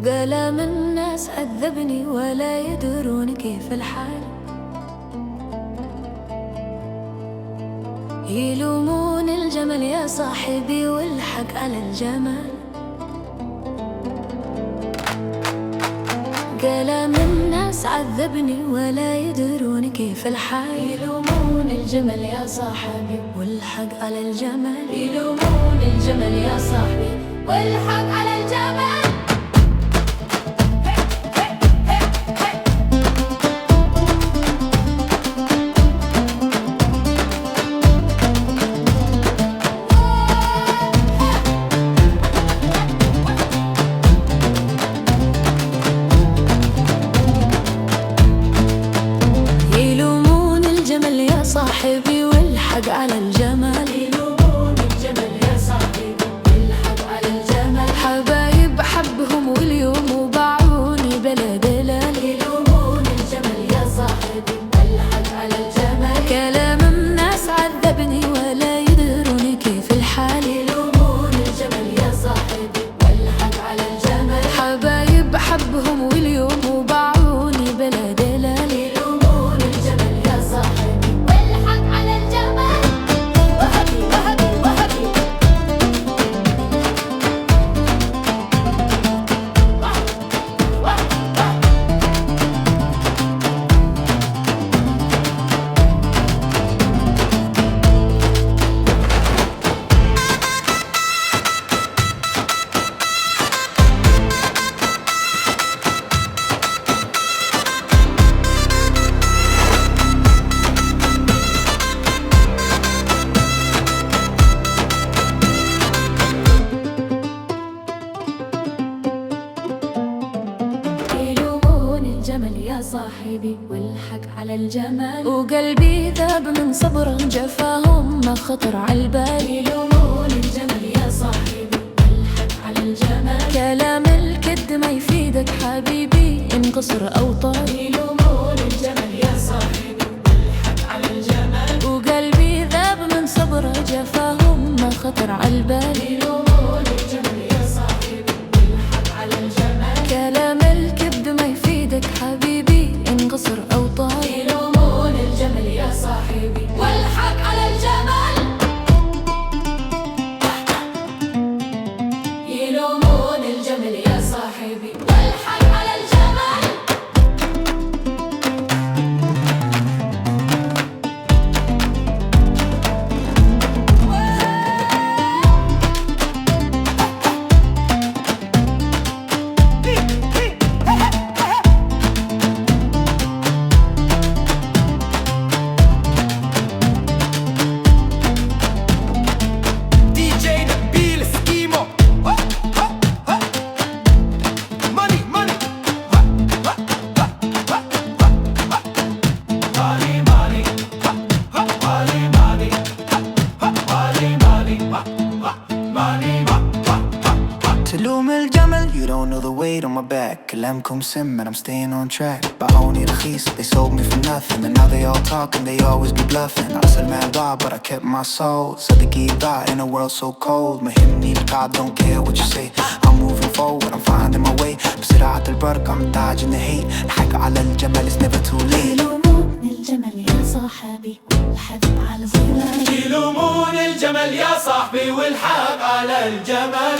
وكلام الناس عذبني ولا يدرون كيف الحال. يلومون الجمل يا صاحبي والحق على الجمال. كلام الناس عذبني ولا يدرون كيف الحال. يلومون الجمل يا صاحبي والحق على الجمال. يلومون الجمل يا صاحبي والحق على الجمال. صاحبي والحق على الجمال. يلومون الجمل يا صاحبي والحق على الجمال. حبايب حبهم واليوم وباعوني بلا دلال. يلومون الجمل يا صاحبي والحق على الجمال. كلام الناس عذبني ولا يدرون كيف الحال. يلومون الجمل يا صاحبي والحق على الجمال. حبايب حبهم واليوم وباعوني بلا دلال. يلومون الجمل يا صاحبي يا صاحبي والحق على الجمال. وقلبي ذاب من صبر جفاهم ما خطر عالبال. يلومون الجمل يا صاحبي والحق على الجمال. كلام الكد ما يفيدك حبيبي إن قصر أو طال. يلومون الجمل يا صاحبي والحق على الجمال. وقلبي ذاب من صبر جفاهم ما خطر عالبال. يلومون الجمل يا صاحبي والحق على الجمال. كلام الكد ما يفيدك حبيبي إن قصر أو طال. يلومون الجمل يا صاحبي والحق على الجمال. يلومون الجمل يا صاحبي والحق على الجمال. تلوم الجمل, you don't know the weight on my back. كلامكم سم and I'm staying on track. باعوني رخيص, they sold me for nothing. And now they all talk and they always be bluffing. أصل ما ضاع but I kept my soul. صدقي ضاع in a world so cold. مهمني القاع, don't care what you say. I'm moving forward, I'm finding my way. بسرعة البرق I'm dodging the hate. الحق على الجمل is never too late. يلومون الجمل يا صاحبي والحق على الجمال. يلومون الجمل يا صاحبي والحق على الجمال.